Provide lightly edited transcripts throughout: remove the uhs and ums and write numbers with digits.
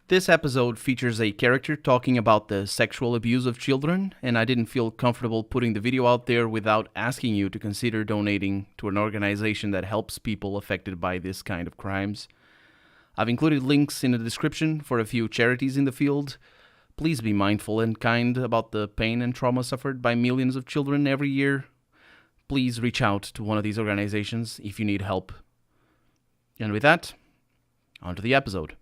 This episode features a character talking about the sexual abuse of children, and I didn't feel comfortable putting the video out there without asking you to consider donating to an organization that helps people affected by this kind of crimes. I've included links in the description for a few charities in the field. Please be mindful and kind about the pain and trauma suffered by millions of children every year. Please reach out to one of these organizations if you need help. And with that, on to the episode.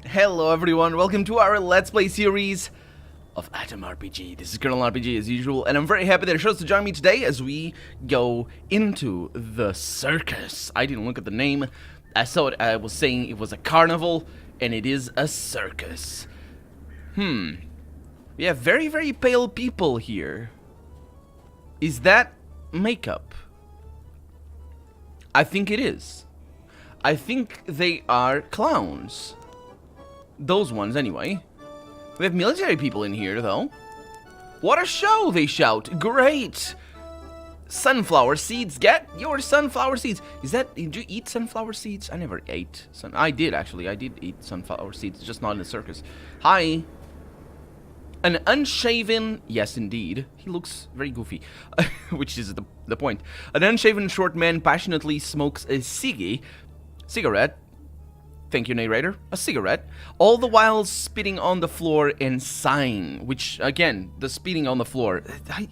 Hello everyone, welcome to our Let's Play series of A.T.O.M RPG. This is Colonel RPG as usual, and I'm very happy that you chose to join me today as we go into the circus. I didn't look at the name. I saw it, I was saying it was a carnival, and it is a circus. We have very, very pale people here. Is that makeup? I think it is. I think they are clowns. Those ones, anyway. We have military people in here, though. What a show, they shout. Great! Sunflower seeds. Get your sunflower seeds. Did you eat sunflower seeds? I never ate I did, actually. I did eat sunflower seeds, just not in the circus. Hi. An unshaven... Yes, indeed. He looks very goofy. Which is the point. An unshaven short man passionately smokes a cigarette. Thank you, narrator. A cigarette. All the while spitting on the floor and sighing. Which, again, the spitting on the floor. I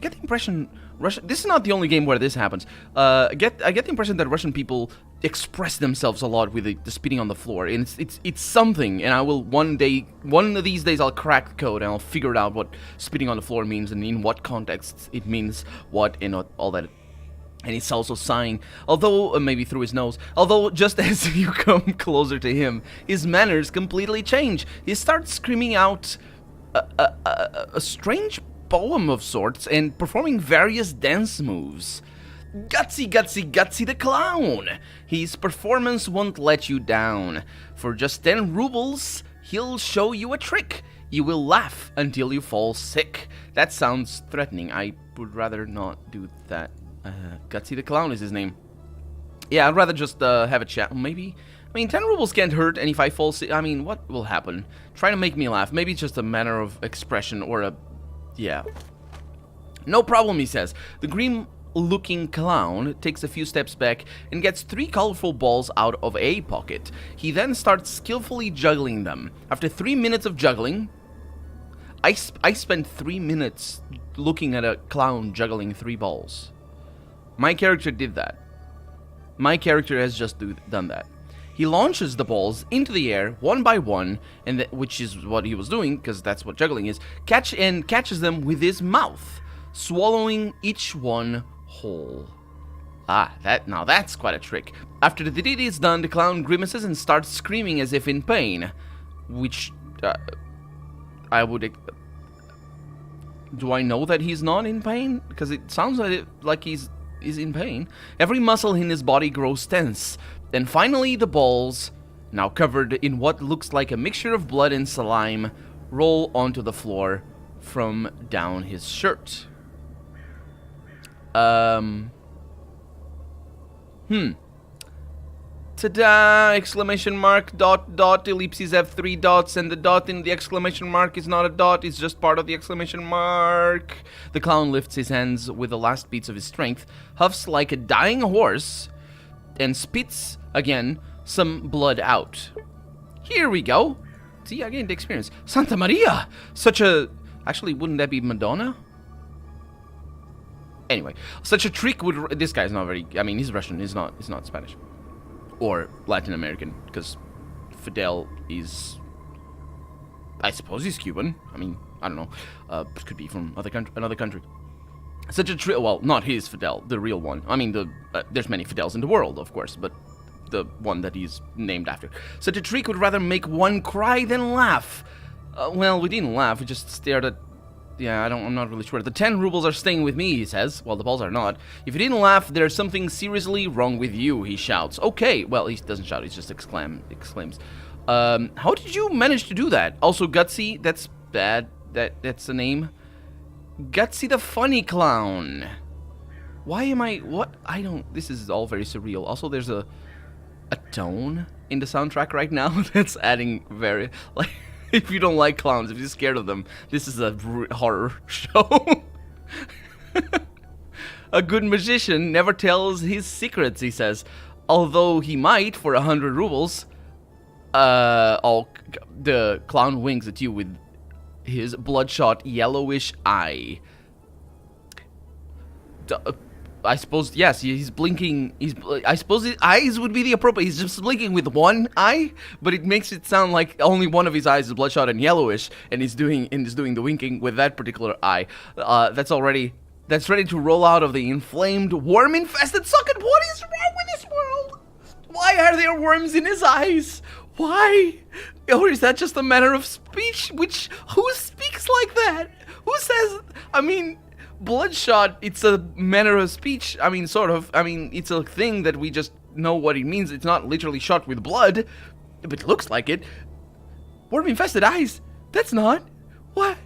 get the impression... This is not the only game where this happens. I get the impression that Russian people express themselves a lot with the spitting on the floor. And it's something. And I will one of these days, I'll crack the code and I'll figure out what spitting on the floor means and in what context it means what and all that. And he's also sighing, although, maybe through his nose, although just as you come closer to him, his manners completely change. He starts screaming out a strange poem of sorts and performing various dance moves. Gutsy, gutsy, gutsy the clown! His performance won't let you down. For just 10 rubles, he'll show you a trick. You will laugh until you fall sick. That sounds threatening. I would rather not do that. Gutsy the Clown is his name. Yeah, I'd rather just have a chat. Maybe. I mean, 10 rubles can't hurt, and if I fall sick, I mean, what will happen? Try to make me laugh. Maybe it's just a manner of expression or a... Yeah. No problem, he says. The grim-looking clown takes a few steps back and gets 3 colorful balls out of a pocket. He then starts skillfully juggling them. After 3 minutes of juggling... I spent 3 minutes looking at a clown juggling 3 balls. My character did that. My character has just done that. He launches the balls into the air one by one, and which is what he was doing, because that's what juggling is. Catches them with his mouth, swallowing each one whole. Now that's quite a trick. After the deed is done, the clown grimaces and starts screaming as if in pain, which I would. Do I know that he's not in pain? Because it sounds like he's in pain. Every muscle in his body grows tense. And finally the balls, now covered in what looks like a mixture of blood and slime, roll onto the floor from down his shirt. Ta-da! Exclamation mark, dot, dot, ellipses have 3 dots, and the dot in the exclamation mark is not a dot, it's just part of the exclamation mark. The clown lifts his hands with the last beats of his strength, huffs like a dying horse, and spits, again, some blood out. Here we go. See, I gained experience. Santa Maria! Actually, wouldn't that be Madonna? Anyway, such a trick would... This guy's not very... I mean, he's Russian, he's not Spanish. Or Latin American, because Fidel is... I suppose he's Cuban. I mean, I don't know. Could be from another country. Such a trick... Well, not his Fidel, the real one. I mean, there's many Fidels in the world, of course, but the one that he's named after. Such a trick would rather make one cry than laugh. Well, we didn't laugh, we just stared at... Yeah, I'm not really sure. The 10 rubles are staying with me, he says. Well, the balls are not. If you didn't laugh, there's something seriously wrong with you, he shouts. Okay, well, he doesn't shout, he just exclaims. How did you manage to do that? Also, Gutsy, that's bad. That's the name. Gutsy the funny clown. Why am I... What? I don't... This is all very surreal. Also, there's a a tone in the soundtrack right now that's adding very, like, if you don't like clowns, if you're scared of them, this is a horror show. A good magician never tells his secrets, he says. Although he might for 100 rubles. The clown winks at you with his bloodshot yellowish eye. I suppose, yes, he's blinking. I suppose his eyes would be the appropriate. He's just blinking with one eye, but it makes it sound like only one of his eyes is bloodshot and yellowish, and he's doing the winking with that particular eye. That's ready to roll out of the inflamed, worm-infested socket. What is wrong with this world? Why are there worms in his eyes? Why? Or is that just a manner of speech? Who speaks like that? Who says? I mean, bloodshot. It's a manner of speech. I mean, sort of. I mean, it's a thing that we just know what it means. It's not literally shot with blood, but it looks like it. Worm-infested eyes. That's not. What?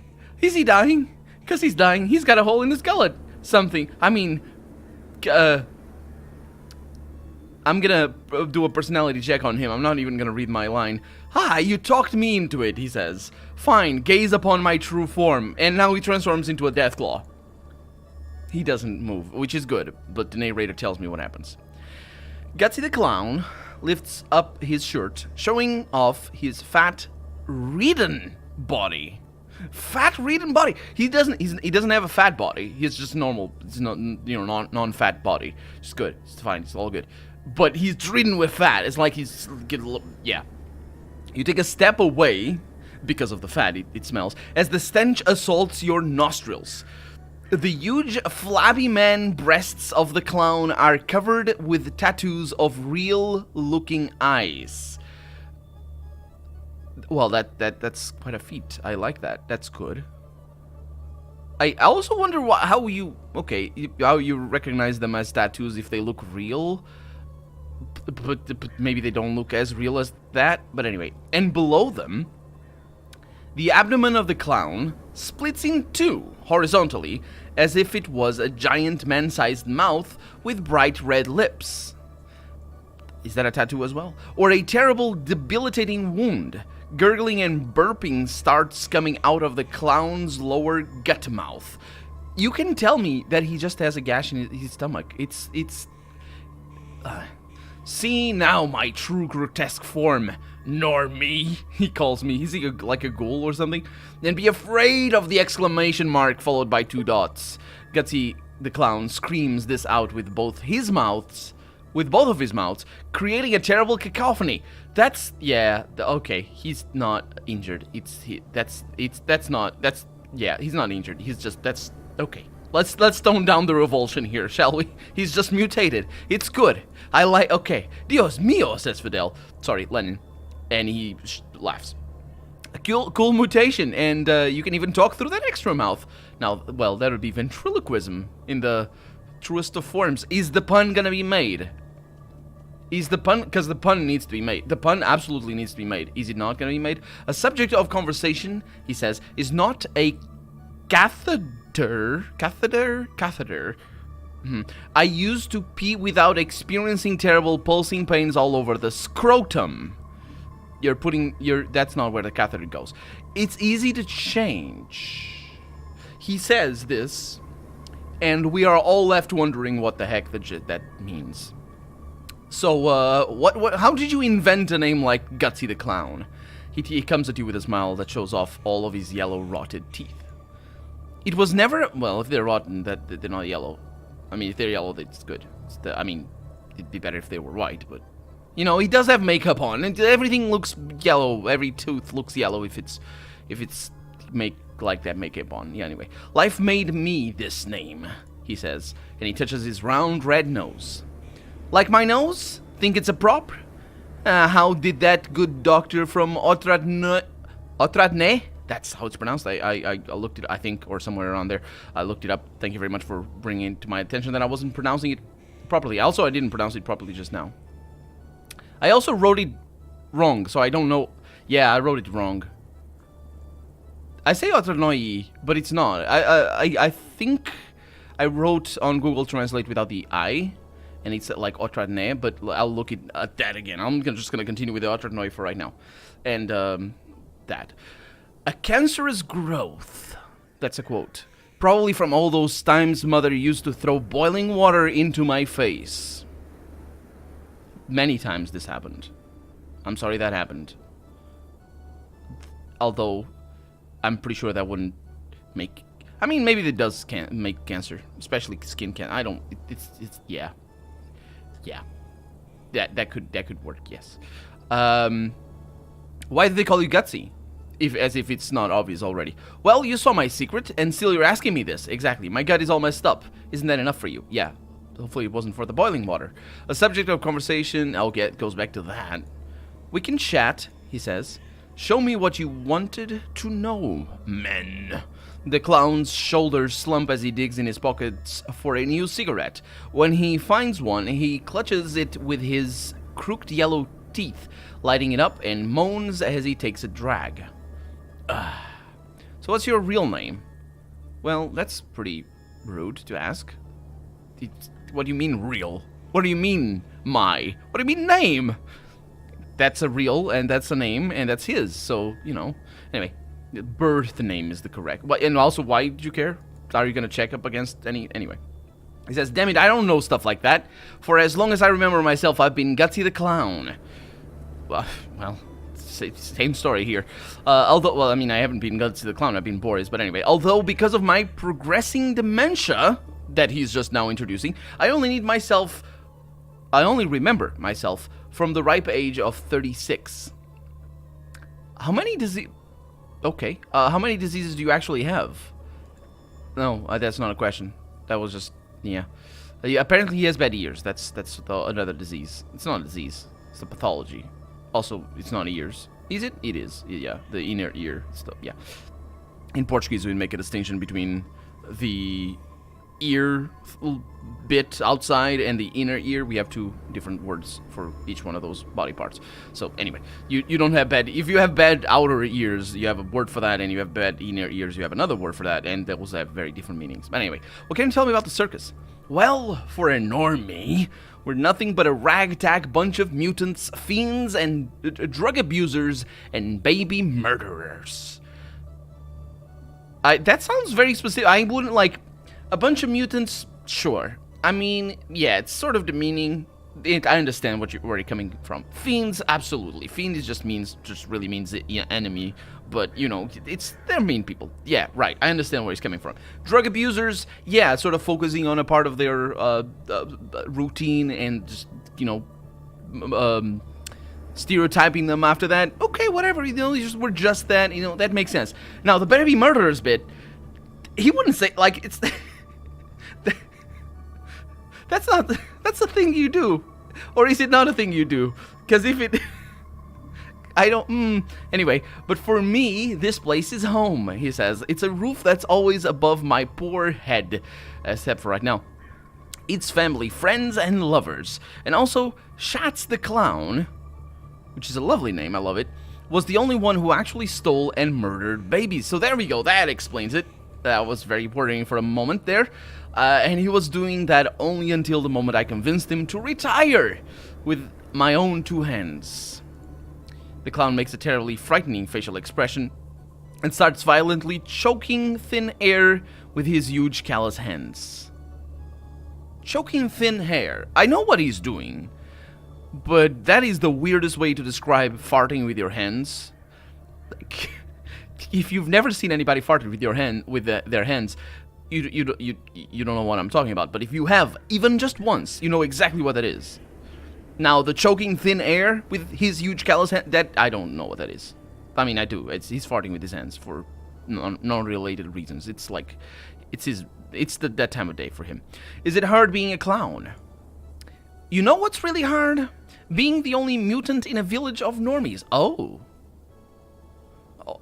Is he dying? Because he's dying. He's got a hole in his gullet. Something. I mean, I'm gonna do a personality check on him. I'm not even gonna read my line. Hi, you talked me into it, he says. Fine, gaze upon my true form. And now he transforms into a Deathclaw. He doesn't move, which is good, but the narrator tells me what happens. Gutsy the Clown lifts up his shirt, showing off his fat, ridden body. Fat, ridden body. He doesn't have a fat body. He's just normal. It's not, non-fat body. It's good. It's fine. It's all good. But he's ridden with fat. It's like he's yeah. You take a step away because of the fat. It smells as the stench assaults your nostrils. The huge, flabby man breasts of the clown are covered with tattoos of real-looking eyes. Well, that's quite a feat. I like that. That's good. I also wonder how you recognize them as tattoos if they look real, but maybe they don't look as real as that. But anyway, and below them, the abdomen of the clown splits in two horizontally, as if it was a giant man-sized mouth with bright red lips. Is that a tattoo as well? Or a terrible, debilitating wound. Gurgling and burping starts coming out of the clown's lower gut mouth. You can tell me that he just has a gash in his stomach. See now my true grotesque form, Normie, he calls me. Is he like a ghoul or something? And be afraid of the exclamation mark followed by 2 dots. Gutsy the Clown screams this out with both of his mouths, creating a terrible cacophony. Okay, he's not injured. He's not injured. That's okay. Let's tone down the revulsion here, shall we? He's just mutated. It's good. Okay. Dios mío, says Fidel. Sorry, Lenin. And he laughs. A cool mutation, and you can even talk through that extra mouth. Now, well, that would be ventriloquism in the truest of forms. Is the pun gonna be made? Because the pun needs to be made. The pun absolutely needs to be made. Is it not gonna be made? A subject of conversation, he says, is not a catheter. I used to pee without experiencing terrible pulsing pains all over the scrotum. That's not where the catheter goes. It's easy to change. He says this, and we are all left wondering what the heck that means. So, how did you invent a name like Gutsy the Clown? He comes at you with a smile that shows off all of his yellow, rotted teeth. It was never... Well, if they're rotten, they're not yellow. I mean, if they're yellow, that's good. It'd be better if they were white, but... You know, he does have makeup on, and everything looks yellow. Every tooth looks yellow if it's like that makeup on. Yeah, anyway. Life made me this name, he says, and he touches his round red nose. Like my nose? Think it's a prop? How did that good doctor from Otradne? That's how it's pronounced. I looked it, I think, or somewhere around there. I looked it up. Thank you very much for bringing it to my attention that I wasn't pronouncing it properly. Also, I didn't pronounce it properly just now. I also wrote it wrong, so I don't know. Yeah, I wrote it wrong. I say Otradnoi, but it's not. I think I wrote on Google Translate without the I, and it's like Otradne, but I'll look at that again. I'm just gonna continue with the Otradne for right now, and that a cancerous growth. That's a quote, probably from all those times Mother used to throw boiling water into my face. Many times this happened. I'm sorry that happened. Although, I'm pretty sure that wouldn't make... I mean, maybe it does make cancer. Especially skin cancer. I don't... It's yeah. Yeah. That could work, yes. Why do they call you Gutsy? As if it's not obvious already. Well, you saw my secret, and still you're asking me this. Exactly. My gut is all messed up. Isn't that enough for you? Yeah. Hopefully it wasn't for the boiling water. A subject of conversation, goes back to that. We can chat, he says. Show me what you wanted to know, men. The clown's shoulders slump as he digs in his pockets for a new cigarette. When he finds one, he clutches it with his crooked yellow teeth, lighting it up, and moans as he takes a drag. So what's your real name? Well, that's pretty rude to ask. What do you mean real? What do you mean my? What do you mean name? That's a real, and that's a name, and that's his, so, you know. Anyway, birth name is the correct. And also, why did you care? Are you going to check up against any... Anyway. He says, damn it, I don't know stuff like that. For as long as I remember myself, I've been Gutsy the Clown. Well, same story here. Although, well, I mean, I haven't been Gutsy the Clown, I've been Boris, but anyway. Although, because of my progressing dementia that he's just now introducing, I only remember myself from the ripe age of 36. How many Okay. How many diseases do you actually have? No, that's not a question. That was just... Yeah. Apparently he has bad ears. That's another disease. It's not a disease. It's a pathology. Also, it's not ears. Is it? It is. Yeah. The inner ear stuff. Yeah. In Portuguese, we make a distinction between the ear bit outside and the inner ear. We have two different words for each one of those body parts. So anyway, you don't have bad... If you have bad outer ears, you have a word for that, and you have bad inner ears, you have another word for that, and those have very different meanings. But anyway, what can you tell me about the circus? Well, for a normie, we're nothing but a ragtag bunch of mutants, fiends, and drug abusers, and baby murderers. That sounds very specific. I wouldn't like... A bunch of mutants, sure. I mean, yeah, it's sort of demeaning. I understand where you're coming from. Fiends, absolutely. Fiend just really means the enemy. But, you know, they're mean people. Yeah, right. I understand where he's coming from. Drug abusers, yeah, sort of focusing on a part of their routine and just, you know, stereotyping them after that. Okay, whatever. You know, we're just that. You know, that makes sense. Now, the baby murderers bit, he wouldn't say, like, it's... That's a thing you do. Or is it not a thing you do? Because if it... I don't... Anyway, but for me, this place is home, he says. It's a roof that's always above my poor head. Except for right now. It's family, friends, and lovers. And also, Schatz the Clown, which is a lovely name, I love it, was the only one who actually stole and murdered babies. So there we go, that explains it. That was very worrying for a moment there. And he was doing that only until the moment I convinced him to retire with my own two hands. The clown makes a terribly frightening facial expression and starts violently choking thin air with his huge callous hands. Choking thin hair. I know what he's doing, but that is the weirdest way to describe farting with your hands. Like, if you've never seen anybody fart with their hands, you don't know what I'm talking about. But if you have, even just once, you know exactly what that is. Now, the choking thin air with his huge callous hand, that I don't know what that is. I mean, I do. He's farting with his hands for non-related reasons. It's like, it's that time of day for him. Is it hard being a clown? You know what's really hard? Being the only mutant in a village of normies. Oh,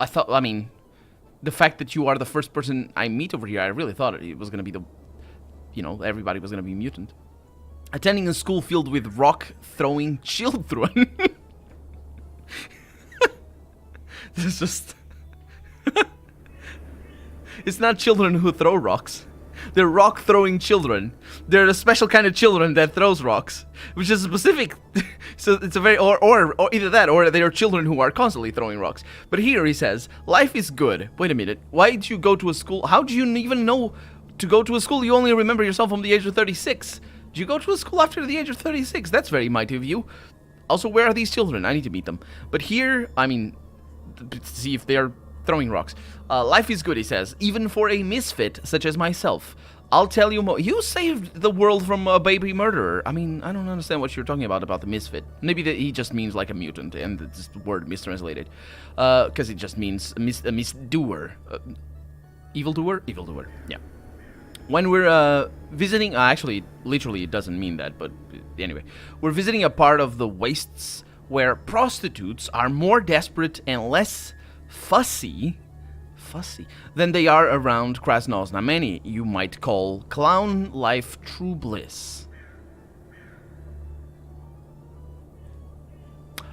I mean, the fact that you are the first person I meet over here, I really thought it was going to be everybody was going to be mutant. Attending a school filled with rock-throwing children. This is just... It's not children who throw rocks. They're rock-throwing children. They're a special kind of children that throws rocks, which is specific. So it's a very or either that or they are children who are constantly throwing rocks. But here he says, life is good. Wait a minute. Why did you go to a school? How do you even know to go to a school? You only remember yourself from the age of 36. Did you go to a school after the age of 36? That's very mighty of you. Also, where are these children? I need to meet them. But here, I mean, see if they're throwing rocks. Life is good, he says, even for a misfit such as myself. I'll tell you more. You saved the world from a baby murderer. I mean, I don't understand what you're talking about the misfit. Maybe that he just means like a mutant, and it's the word mistranslated. Because it just means a misdoer. Evildoer? Evildoer, yeah. When we're visiting, actually, literally it doesn't mean that, but anyway. We're visiting a part of the wastes where prostitutes are more desperate and less fussy than they are around Krasnozna. Many you might call clown life true bliss.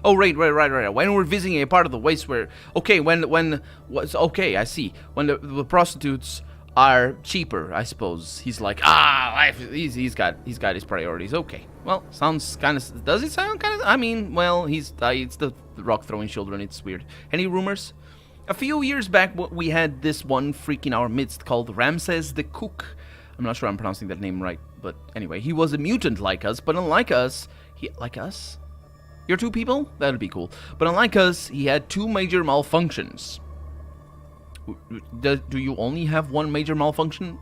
Oh, right. When we're visiting a part of the waste where, okay, okay, I see. When the prostitutes are cheaper, I suppose. He's like, life. He's got his priorities. Okay. Well, sounds kind of. Does it sound kind of? I mean, well, it's the rock throwing children. It's weird. Any rumors? A few years back, we had this one freak in our midst called Ramses the Cook. I'm not sure I'm pronouncing that name right, but anyway, he was a mutant like us, but unlike us, like us? You're two people? That'd be cool. But unlike us, he had two major malfunctions. Do you only have one major malfunction?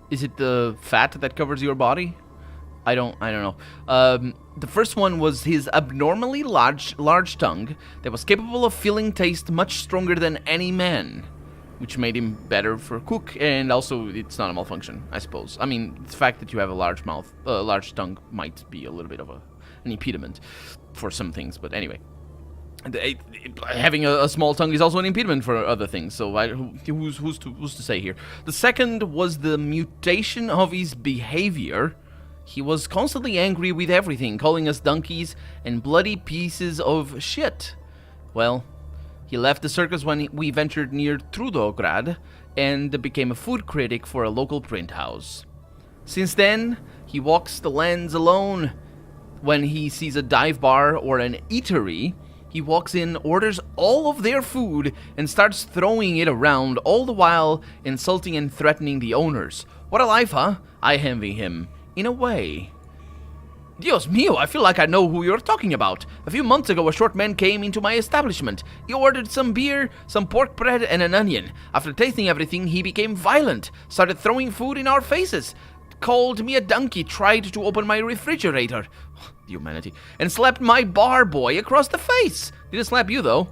Is it the fat that covers your body? I don't know. The first one was his abnormally large tongue that was capable of feeling taste much stronger than any man, which made him better for cook, and also it's not a malfunction, I suppose. I mean, the fact that you have a large tongue might be a little bit of an impediment for some things, but anyway. Having a small tongue is also an impediment for other things, so who's to say here? The second was the mutation of his behavior. He was constantly angry with everything, calling us donkeys and bloody pieces of shit. Well, he left the circus when we ventured near Trudograd and became a food critic for a local print house. Since then, he walks the lands alone. When he sees a dive bar or an eatery, he walks in, orders all of their food, and starts throwing it around, all the while insulting and threatening the owners. What a life, huh? I envy him. In a way. Dios mío, I feel like I know who you're talking about. A few months ago, a short man came into my establishment. He ordered some beer, some pork bread, and an onion. After tasting everything, he became violent, started throwing food in our faces, called me a donkey, tried to open my refrigerator, humanity, and slapped my bar boy across the face. Didn't slap you, though.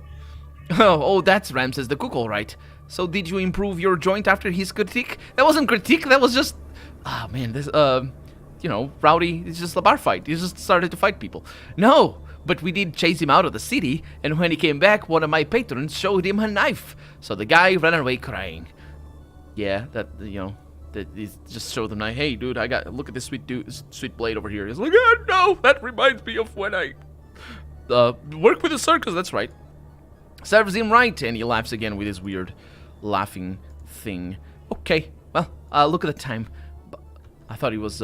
Oh, that's Ramses the Cook, all right. So did you improve your joint after his critique? That wasn't critique, that was just... Ah, man, this, rowdy, it's just a bar fight. He just started to fight people. No, but we did chase him out of the city, and when he came back, one of my patrons showed him a knife. So the guy ran away crying. Yeah, that he just showed them, like, hey, dude, look at this sweet blade over here. He's like, oh, no, that reminds me of when I work with the circus, that's right. Serves him right, and he laughs again with his weird laughing thing. Okay, well, look at the time. I thought he was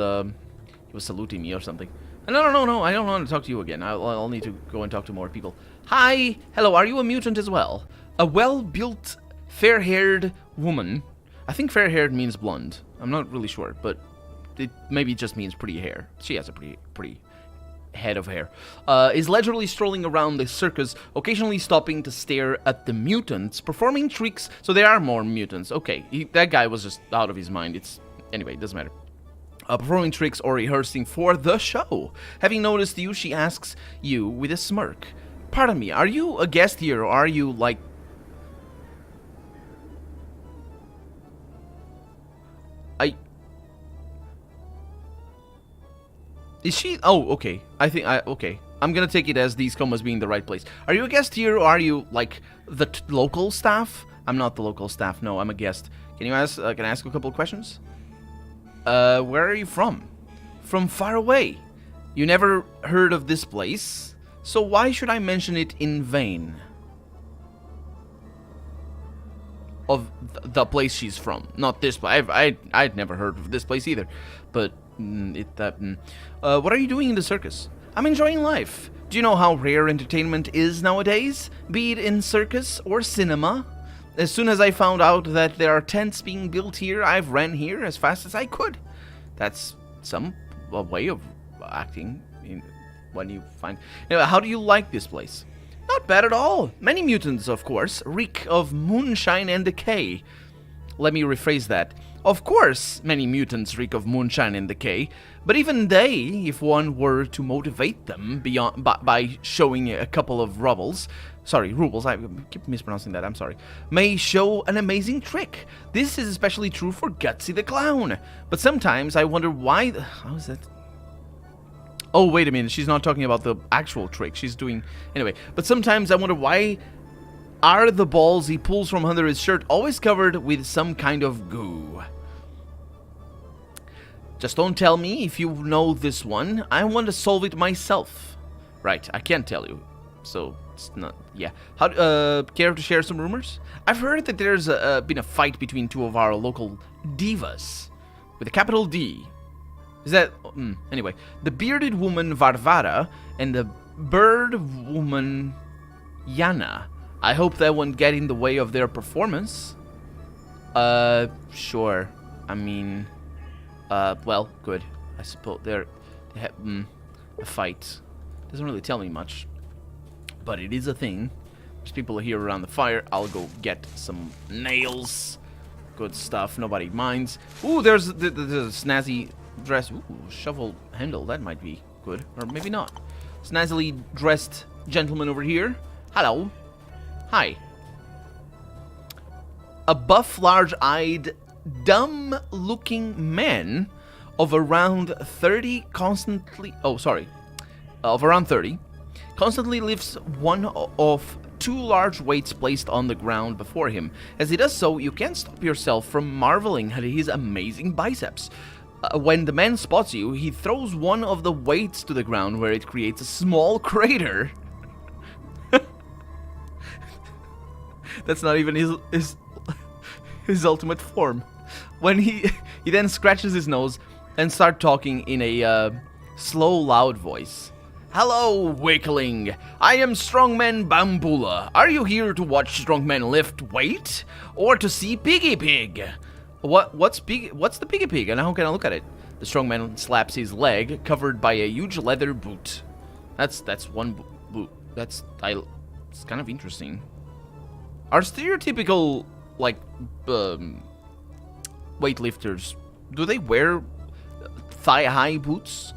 saluting me or something. No, I don't want to talk to you again. I'll need to go and talk to more people. Hi, hello, are you a mutant as well? A well-built, fair-haired woman. I think fair-haired means blonde. I'm not really sure, but it maybe just means pretty hair. She has a pretty head of hair. Is leisurely strolling around the circus, occasionally stopping to stare at the mutants, performing tricks. So there are more mutants. Okay, that guy was just out of his mind. Anyway, it doesn't matter. Performing tricks or rehearsing for the show. Having noticed you, she asks you with a smirk. Pardon me, are you a guest here, or are you, like... Is she... Oh, okay. Okay. I'm gonna take it as these commas being the right place. Are you a guest here, or are you, like, the local staff? I'm not the local staff, no, I'm a guest. Can I ask a couple of questions? Where are you from? From far away. You never heard of this place, so why should I mention it in vain? of the place she's from. Not this place. I'd never heard of this place either. But what are you doing in the circus? I'm enjoying life. Do you know how rare entertainment is nowadays? Be it in circus or cinema. As soon as I found out that there are tents being built here, I've ran here as fast as I could. That's some way of acting when you find... Anyway, how do you like this place? Not bad at all. Many mutants, of course, reek of moonshine and decay. Let me rephrase that. Of course, many mutants reek of moonshine and decay, but even they, if one were to motivate them by showing a couple of rubles, I keep mispronouncing that, I'm sorry, may show an amazing trick. This is especially true for Gutsy the Clown. But sometimes I wonder why... How is that? Oh, wait a minute, she's not talking about the actual trick. She's doing... Anyway, but sometimes I wonder why are the balls he pulls from under his shirt always covered with some kind of goo. Just don't tell me if you know this one. I want to solve it myself. Right, I can't tell you. So, it's not... Yeah. Care to share some rumors? I've heard that there's been a fight between two of our local divas. With a capital D. Is that... anyway. The bearded woman Varvara and the bird woman Yana. I hope that won't get in the way of their performance. Sure. I mean... well, good. I suppose they have a fight. Doesn't really tell me much. But it is a thing. There's people here around the fire. I'll go get some nails. Good stuff. Nobody minds. Ooh, there's the snazzy dress. Ooh, shovel handle. That might be good. Or maybe not. Snazzily dressed gentleman over here. Hello. Hi. A buff, large-eyed, dumb-looking man of around 30 constantly... Oh, sorry. Of around 30. Constantly lifts one of two large weights placed on the ground before him. As he does so, you can't stop yourself from marveling at his amazing biceps. When the man spots you, he throws one of the weights to the ground where it creates a small crater. That's not even his ultimate form. When he then scratches his nose and starts talking in a slow, loud voice. Hello, weakling. I am Strongman Bambula. Are you here to watch strongmen lift weight or to see Piggy Pig? What's the Piggy Pig and how can I look at it? The strongman slaps his leg covered by a huge leather boot. That's one boot. It's kind of interesting. Are stereotypical like weightlifters, do they wear thigh-high boots?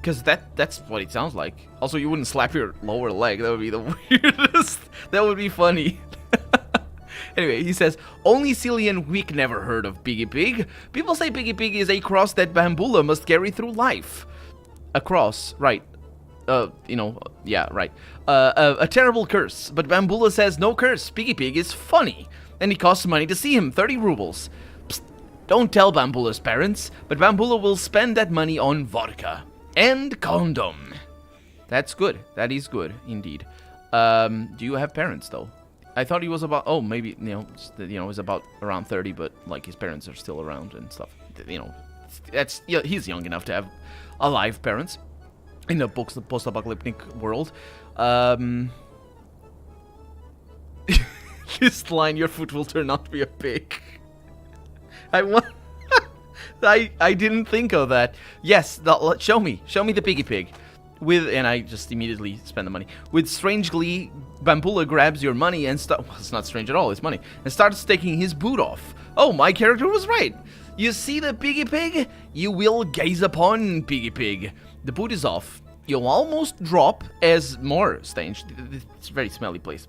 Because that's what it sounds like. Also, you wouldn't slap your lower leg. That would be the weirdest. That would be funny. Anyway, he says, only silly and weak never heard of Piggy Pig. People say Piggy Pig is a cross that Bambula must carry through life. A cross, right. Yeah, right. A terrible curse. But Bambula says no curse. Piggy Pig is funny. And it costs money to see him, 30 rubles. Psst, don't tell Bambula's parents, but Bambula will spend that money on vodka. And condom. That's good. That is good, indeed. Do you have parents, though? I thought he was about... Oh, maybe, he's about around 30, but, like, his parents are still around and stuff. He's young enough to have alive parents in the post-apocalyptic world. This line, your foot will turn out to be a pig. I didn't think of that. Yes, show me the Piggy Pig. And I just immediately spend the money. With strange glee, Bambula grabs your money and well, it's not strange at all, it's money, and starts taking his boot off. Oh, my character was right. You see the Piggy Pig? You will gaze upon Piggy Pig. The boot is off. You'll almost drop as more stench. It's a very smelly place.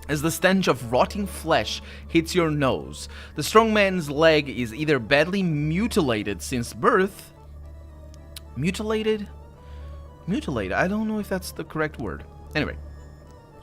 As the stench of rotting flesh hits your nose. The strong man's leg is either badly mutilated since birth. Mutilated? Mutilated. I don't know if that's the correct word. Anyway.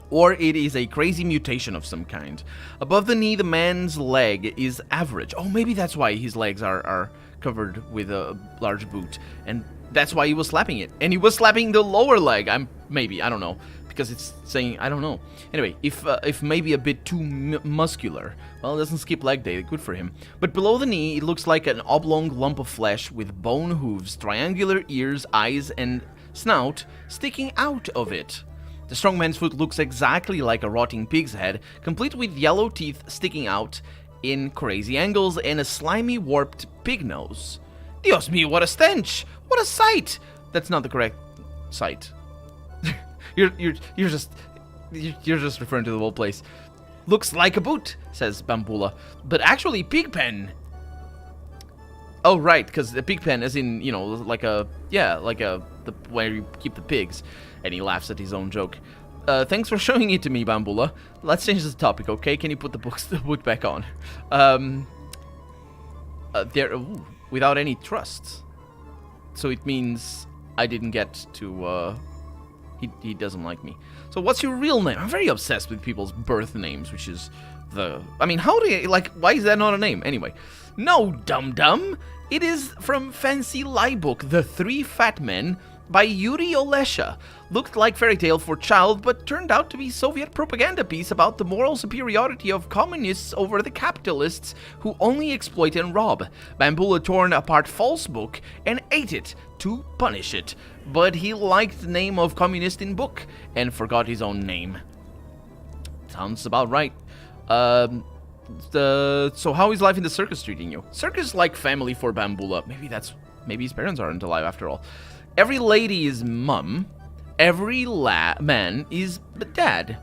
Or it is a crazy mutation of some kind. Above the knee, the man's leg is average. Oh, maybe that's why his legs are covered with a large boot. And that's why he was slapping it. And he was slapping the lower leg. I don't know. because it's saying, I don't know. Anyway, if maybe a bit too muscular. Well, it doesn't skip leg day, good for him. But below the knee, it looks like an oblong lump of flesh with bone hooves, triangular ears, eyes, and snout sticking out of it. The strong man's foot looks exactly like a rotting pig's head, complete with yellow teeth sticking out in crazy angles and a slimy, warped pig nose. Dios mío, what a stench! What a sight! That's not the correct sight. you're just referring to the whole place. Looks like a boot, says Bambula, but actually pig pen. Oh right, because the pig pen is in, you know, like a where you keep the pigs. And he laughs at his own joke. Thanks for showing it to me, Bambula. Let's change the topic, okay? Can you put the book back on? Without any trust. So it means I didn't get to, he doesn't like me. So what's your real name? I'm very obsessed with people's birth names, which is I mean, how do you, like, why is that not a name? Anyway. No, dum-dum. It is from Fancy Lie Book, The Three Fat Men, by Yuri Olesha. Looked like fairy tale for child, but turned out to be Soviet propaganda piece about the moral superiority of communists over the capitalists who only exploit and rob. Bambula torn apart false book and ate it to punish it, but he liked the name of communist in book and forgot his own name. Sounds about right. So how is life in the circus treating you? Circus like family for Bambula. Maybe his parents aren't alive after all. Every lady is mum. Every man is dad.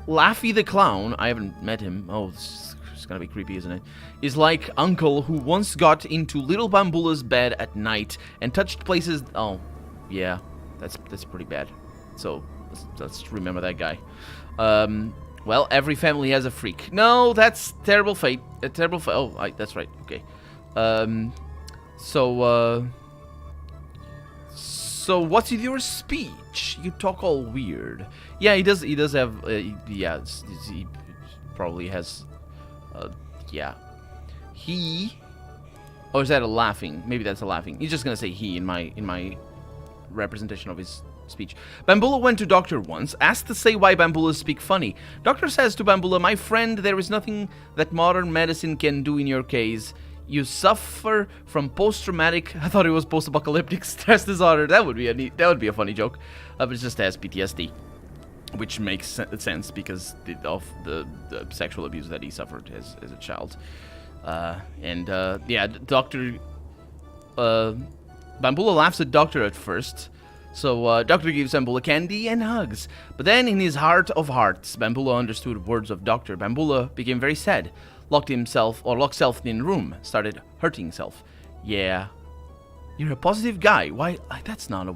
Laffy the clown, I haven't met him. Oh, it's gonna be creepy, isn't it? Is like uncle who once got into little Bambula's bed at night and touched places. Oh, yeah, that's pretty bad. So let's remember that guy. Well, every family has a freak. No, that's terrible fate. A terrible fate. Oh, that's right. Okay. So what's with your speech? You talk all weird. Yeah, he does have, yeah, he probably has, yeah. He, or is that a laughing? Maybe that's a laughing. He's just gonna say he in my representation of his speech. Bambula went to doctor once, asked to say why Bambulas speak funny. Doctor says to Bambula, my friend, there is nothing that modern medicine can do in your case. You suffer from post-traumatic, I thought it was post-apocalyptic stress disorder. That would be a funny joke. But it just has PTSD, which makes sense because of the sexual abuse that he suffered as a child. Yeah, Doctor Bambula laughs at Doctor at first. So Doctor gives Bambula candy and hugs. But then in his heart of hearts, Bambula understood words of Doctor. Bambula became very sad. Locked self in room, started hurting himself. Yeah, you're a positive guy. Why? That's not a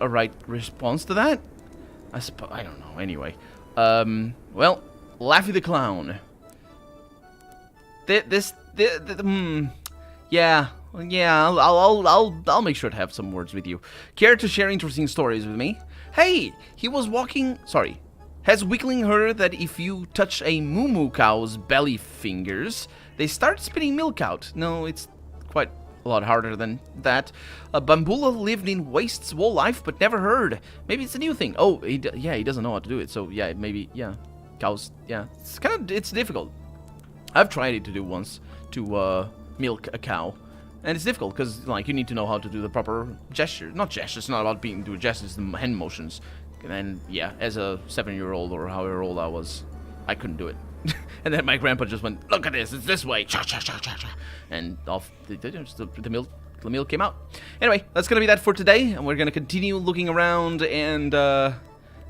right response to that. I don't know. Anyway, well, Laffy the clown. Yeah. I'll make sure to have some words with you. Care to share interesting stories with me? Hey, he was walking. Sorry. Has Wiggling heard that if you touch a moo cow's belly fingers, they start spitting milk out? No, it's quite a lot harder than that. Bambula lived in wastes whole life, but never heard. Maybe it's a new thing. Oh, he doesn't know how to do it. So yeah, maybe cows. Yeah, it's difficult. I've tried it to do once to milk a cow, and it's difficult because like you need to know how to do the proper gesture. Not gestures. It's not about doing gestures. The hand motions. And yeah, as a 7-year-old or however old I was, I couldn't do it. And then my grandpa just went, look at this, it's this way. Cha, cha, cha, cha, cha. And off the milk came out. Anyway, that's going to be that for today. And we're going to continue looking around and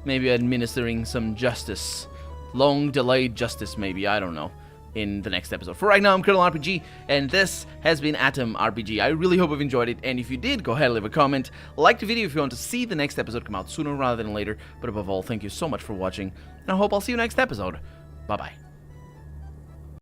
maybe administering some justice. Long delayed justice, maybe. I don't know. In the next episode. For right now, I'm Colonel RPG, and this has been Atom RPG. I really hope you've enjoyed it, and if you did, go ahead and leave a comment. Like the video if you want to see the next episode come out sooner rather than later, but above all, thank you so much for watching, and I hope I'll see you next episode. Bye-bye.